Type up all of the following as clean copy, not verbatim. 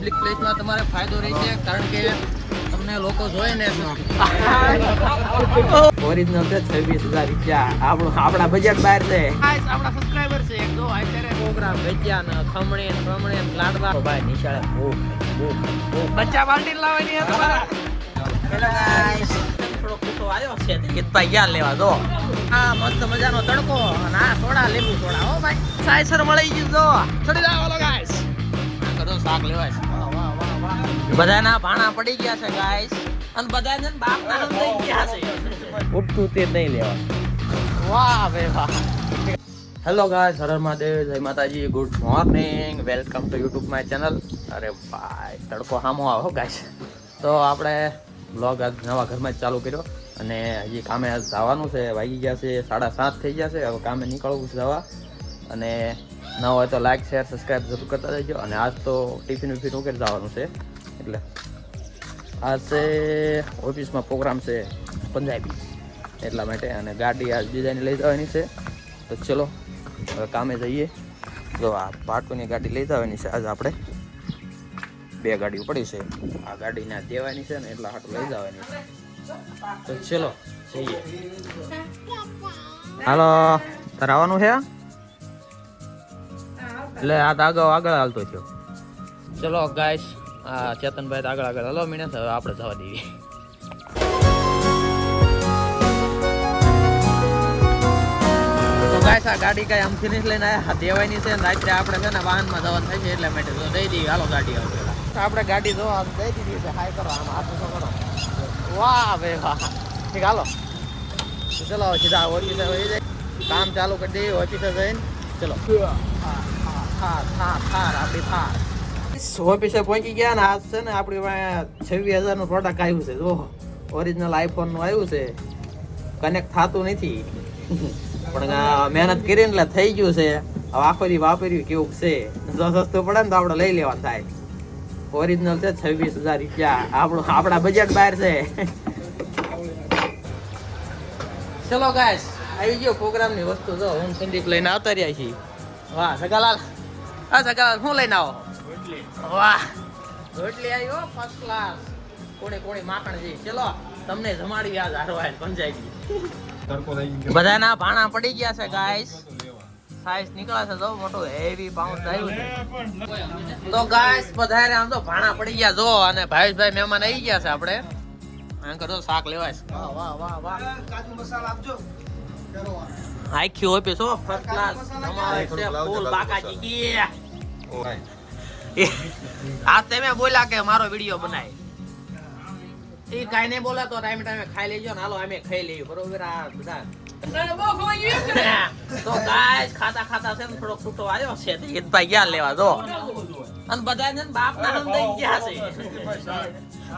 Public પ્લેસમાં તમારે ફાયદો રહેશે કારણ કે તમને લોકો જોઈ ને ઓરિજિનલ છે 26,000 રૂપિયા આપણા બજેટ બહાર છે આપણા સબસ્ક્રાઇબર છે જો અત્યારે પ્રોગ્રામ વેચ્યા ને ખમણે લાડવા ભાઈ નિશાળે બહુ બચ્ચા બાલ્ટી લાવવાની છે તમારા હેલો ગાઈસ થોડો કૂટો આવ્યો છે કે ભાઈ ક્યાં લેવા દો આ મસ્ત મજાનો તડકો અને આ સોડા લીંબુ સોડા હો ભાઈ સાયસર મળી ગયું જો છોડી દો ઓલો ગાઈસ આ કરો શાક લેવાય બધાના ભાણા પડી ગયા છે ગાઈસ અને બધાને બાપના નામ દઈ ગયા છે ઉઠતું તે નહીં લેવા વાહ બે વાહ હેલો ગાઈસ હર હર મહાદેવ જય માતાજી good morning welcome to YouTube my channel અરે ભાઈ તડકો સામો આવો ગાઈસ તો આપણે બ્લોગ આજ નવા ઘરમાં જ ચાલુ કર્યો અને હજી કામે આજ જવાનું છે વાગી ગયા છે 7:30 થઈ ગયા છે હવે કામે નીકળવું છે જવા અને ન હોય તો લાઈક શેર સબસ્ક્રાઈબ જરૂર કરતા રહેજો અને આજ તો ટિફિન વિફિન વગેરે જવાનું છે એટલે આજ છે ઓફિસમાં પ્રોગ્રામ છે પંજાબી એટલા માટે અને ગાડી આજ બીજાની લઈ જવાની છે તો ચલો હવે કામે જઈએ જો આ ભાટુની ગાડી લઈ જવાની છે આજ આપણે 2 ગાડીઓ પડી છે આ ગાડીને દેવાની છે ને એટલા હાટું લઈ જવાની છે તો ચલો જઈએ હાલો તારે આવવાનું છે એટલે આ તો આગળ હાલતો થયો ચલો ગાઈસ આ ચેતનભાઈ આગળ હલો મીના હવે આપણે જવા દઈએ તો ગાઈસ આ ગાડી કઈ આમથી નહીં લઈને આવ્યા દેવાની છે ને રાત્રે આપણે છે ને વાહનમાં જવાનું થાય છે એટલે માટે તો દઈ દઈએ હાલો ગાડી આવે આપણે ગાડી જો આમ દઈ દીધી છે હાય કરો આમ હાથ તો કરો વાહ ભાઈ વાહ ઠીક હાલો ચલો સીધા ઓફિસે વહી જાય કામ ચાલુ કરી દઈએ ઓફિસે જઈને ચલો થાર આપણી થાર ઓફિસે પહોંચી ગયા ને આજ છે ને આપણી પાસે 26,000 નું પ્રોડક્ટ આવ્યું છે જો ઓરિજિનલ આઈફોન નું આવ્યું છે કનેક્ટ થતું નથી પણ મહેનત કરીને એટલે થઈ ગયું છે હવે આખો દી વાપર્યું કેવું છે જો સસ્તું પડે ને તો આપણે લઈ લેવાનું થાય ઓરિજિનલ છે 26,000 રૂપિયા આપણા બજેટ બહાર છે ચલો ગાઈસ આવી ગયો પ્રોગ્રામ ની વસ્તુ જો હું સંદીપ લઈને આવતા રહ્યા છીએ વાહ સગાલાલ શું લઈને આવો વાહ રોટલી આવી હો ફર્સ્ટ ક્લાસ કોણી માખણ જી ચલો તમને જમાડી આજ હારવાય પંજાબી બધાના ભાણા પડી ગયા છે ગાઈસ સાઈઝ નીકળે છે જો મોટો હેવી પાઉન્ડ આવ્યું છે તો ગાઈસ બધાને આમ તો ભાણા પડી ગયા જો અને ભાવેશભાઈ મહેમાન આવી ગયા છે આપણે આમ કરો શાક લેવાય વાહ કાજુ મસાલા આપજો આખી ઓફિસ હો ફર્સ્ટ ક્લાસ તમારે છે ફૂલ બાકાજી કી આ તમે બોલ્યા કે મારો વિડિયો બનાય એ કાઈ નહીં બોલા તો ટાઈમે ખાઈ લેજો ને હાલો અમે ખાઈ લઈએ બરોબર આ બધા તો ગાઈસ ખાતા છે ને થોડોક છૂટો આવ્યો છે ઈદભાઈ ગયા લેવા જો અને બધાને બાપના નામ દઈ ગયા છે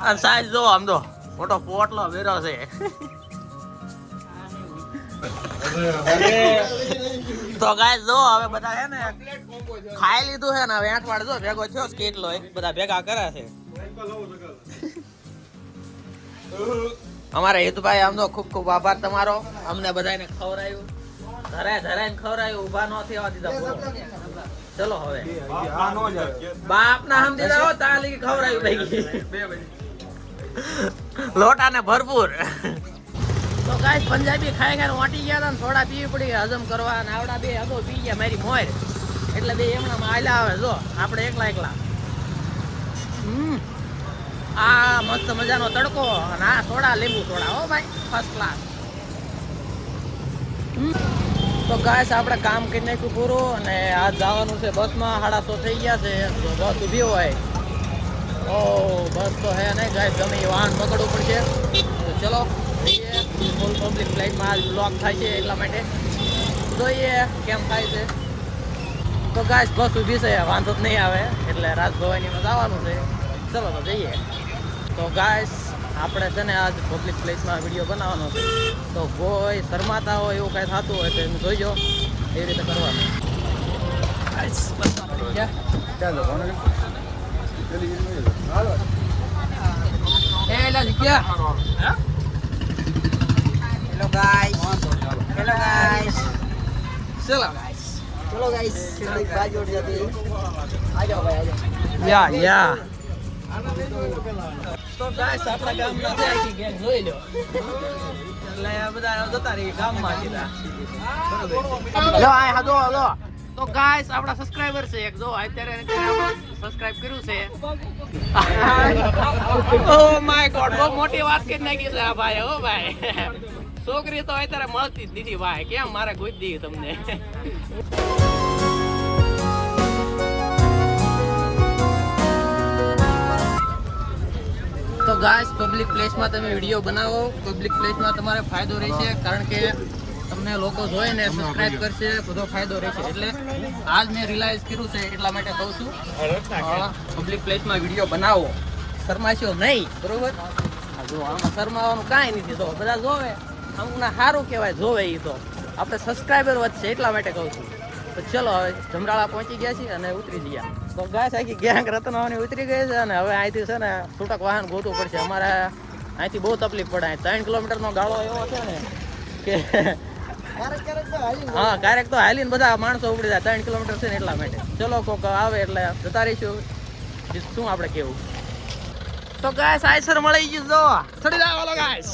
અને સાઈઝ જો આમ તો મોટો પોટલો વેરો છે તો ગાઈસ જો હવે બધા હે ને ખાઈ લીધું છે ને હવે 8 વાળ જો ભેગો થયો કેટલો બધા ભેગા કરે છે અમારા હિતભાઈ આમ તો ખૂબ આભાર તમારો અમને બધાને ખવરાયું ધરાઈને ખવરાયું ઊભા ન થવા દીધા ચલો હવે બાપના હમ દીધા હો તાલી ખવરાયું ભાઈ લોટાને ભરપૂર તો ગાઈસ પંજાબી ખાઈ ગયા વાટી ગયા હતા થોડા પીવી પડી હજમ કરવા અને આવડા બે અગો પી ગયા મારી મોર એટલે બે એમણામાં આયલા આવે જો આપણે એકલા આ મસ્ત મજાનો તડકો અને આ સોડા લીંબુ સોડા હો ભાઈ ફર્સ્ટ ક્લાસ તો ગાઈસ આપણે કામ કરી નાખ્યું પૂરું અને આજ જવાનું છે બસમાં 6:30 થઈ ગયા છે તો બસ ઊભી હોય ઓ બસ તો હે નહીં ગાઈસ ગમે એ વાહન પકડવું પડશે તો ચલો જઈએ ફૂલ પબ્લિક ફ્લાઇટમાં આજ બ્લોક થાય છે એટલા માટે જોઈએ કેમ થાય છે તો ગાઈસ બસ ઊભી છે વાંધો જ નહીં આવે એટલે રાજભવાનીમાં જવાનું છે ચલો તો જઈએ તો ગાઈસ આપણે છે ને આજ પબ્લિક પ્લેસમાં વિડીયો બનાવવાનો છે તો કોઈ શરમાતા હોય એવું કાંઈ થતું હોય તો એમ જોઈજો એવી રીતે કરવાનું હેલો ગાઈસ ચલો ગાઈસ આ જાઓ ભાઈ આ જાઓ યા તો ગાઈસ આપણા ગામના છે આખી ગેંગ જોઈ લો. એટલે આ બધા જતા રહી ગામમાં સીધા. લો આ હાજો લો. તો ગાઈસ આપણા સબસ્ક્રાઇબર છે એક જો અત્યારે સબસ્ક્રાઇબ કર્યું છે. ઓ માય ગોડ બહુ મોટી વાત કરી નાખી છે આ ભાઈ. ઓ ભાઈ છોકરી તો અત્યારે મળતી જ નથી ભાઈ. કેમ મારે ગોઈ દી તમને. તો ગાઈસ પબ્લિક પ્લેસમાં તમે વિડીયો બનાવો. પબ્લિક પ્લેસમાં તમારે ફાયદો રહેશે કારણ કે તમને લોકો જોઈને સબસ્ક્રાઇબ કરશે, બધો ફાયદો રહેશે. એટલે આજ મેં રિયલાઇઝ કર્યું છે એટલા માટે કહું છું પબ્લિક પ્લેસમાં વિડીયો બનાવો, શરમાશો નહીં. બરોબર? જો આમાં શરમાવાનું કાંઈ નથી. તો બધા જોવે અમુકના સારું કહેવાય જોવે. એ તો આપણે સબસ્ક્રાઈબર વધશે એટલા માટે કહું છું. તો ચલો હવે જમરાળા પહોંચી ગયા છીએ અને ઉતરી ગયા. તો ગાઈસ આખી ગેંગ રતનવાની ઉતરી ગઈ છે અને હવે અહીંથી છે ને છૂટક વાહન ગોતવું પડશે. અમારે અહીંથી બહુ તકલીફ પડે. 3 કિલોમીટરનો ગાળો એવો છે ને કે હા ક્યારેક તો હાલીને બધા માણસો ઉપડી જાય. 3 કિલોમીટર છે ને એટલા માટે. ચલો કોક આવે એટલે જતા રહીશું. શું આપણે કેવું. તો ગાઈસ આયસર મળી ગયું. જો ચડી જાવ હાલો ગાઈસ.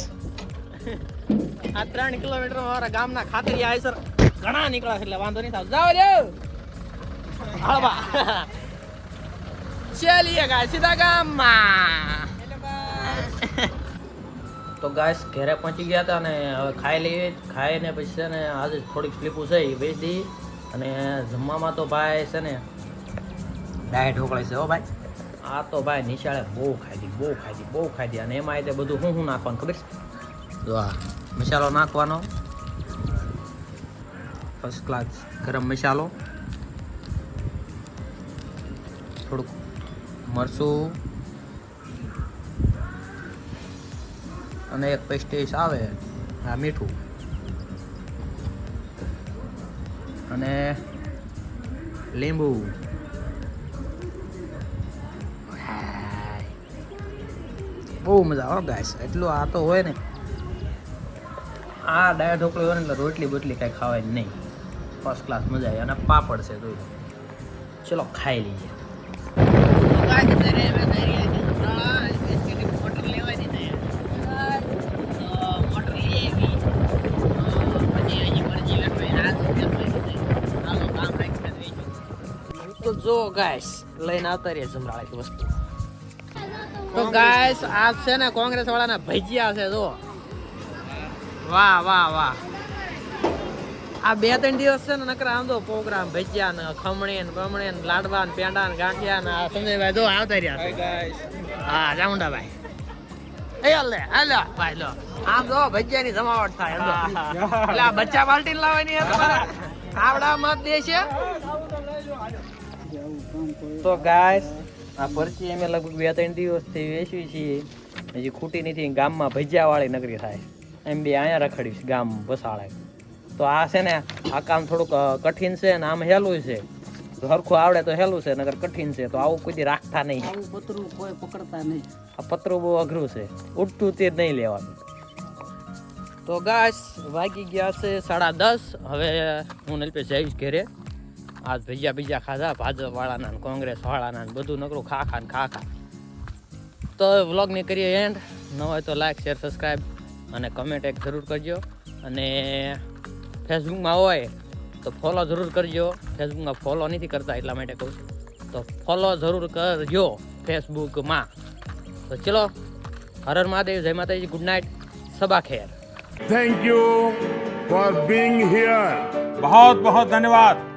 આ 3 કિલોમીટર મારા ગામના ખાતરી આયસર ઘણા નીકળે એટલે વાંધો નહીં થાય. જાવ જાવ હાલવા ચાલીએ ગાઈસ સીધા ગામમાં. તો ગાઈસ ઘરે પહોંચી ગયા હતા અને હવે ખાઈ લઈએ. ખાઈને પછી છે ને આજે થોડીક સ્લીપું છે એ વેચી દઈ. અને જમવામાં તો ભાઈ છે ને ડાયટ ઢોકળી છે. હો ભાઈ આ તો ભાઈ નિશાળે બહુ ખાધી. અને એમાં તે બધું હું નાખવાનું ખબર છે. જો આ મસાલો નાખવાનો ફર્સ્ટ ક્લાસ ગરમ મસાલો, થોડુંક મરચું અને એક પેસ્ટેશ આવે આ મીઠું અને લીંબુ. બહુ મજા આવે ગાઈસ. એટલું આ તો હોય ને આ ડાયટ ઢોકળી હોય ને એટલે રોટલી બોટલી કાંઈ ખાવાય નહીં. ફર્સ્ટ ક્લાસ મજા આવે. અને પાપડ છે તો ચલો ખાઈ લઈએ. તો જો ગાઈસ લઈને આવતા રહીએ જમરાળાની વસ્તુ. તો ગાઈસ આ છે ને કોંગ્રેસ વાળાના ભજીયા છે. જો વાહ વાહ વાહ. આ 2-3 દિવસ છે ને નકરા આમ તો પ્રોગ્રામ ભજીયા ને ખમણી ને બમણી ને લાડવા ને પેંડા ને ગાંઠિયા ને સંજયભાઈ જો આવતા રહ્યા છે. હા ચામુંડાભાઈ એ લે હાલો ભાઈ લો આમ જો ભજીયાની જમાવટ થાય. એટલે આ બચ્ચા બાલ્ટી લાવવાની આવડા મત દે છે. તો ગાઈસ આ પરચી અમે લગભગ 2-3 દિવસથી વેચવી છીએ. હજી ખૂટી નથી. ગામમાં ભજીયા વાળી નગરી થાય એમ બી અહીંયા રખડીશ ગામ બસાળે. તો આ છે ને આ કામ થોડુંક કઠિન છે ને આમ હેલું છે. હરખું આવડે તો હેલું છે નગર કઠિન છે. તો આવું કોઈ રાખતા નહીં. પતરું કોઈ પકડતા નહીં. આ પતરું બહુ અઘરું છે. ઉઠતું તે જ નહીં લેવાનું. તો ગાઈસ વાગી ગયા છે 10:30. હવે હું નલપેશ જઈશ ઘરે. આજ ભજીયા ખાધા ભાજપ વાળાના ને કોંગ્રેસ વાળાના ને બધું નકરું ખા. તો વ્લોગને કરીએ એન્ડ. ન હોય તો લાઈક શેર સબસ્ક્રાઈબ અને કમેન્ટ એક જરૂર કરજો. અને ફેસબુકમાં હોય તો ફોલો જરૂર કરજો. ફેસબુકમાં ફોલો નથી કરતા એટલા માટે કહું છું. તો ફોલો જરૂર કરજો ફેસબુકમાં. તો ચલો હર હર મહાદેવ, જય માતાજી, good night, Saba Kher. Thank you for being here. बहुत बहुत धन्यवाद.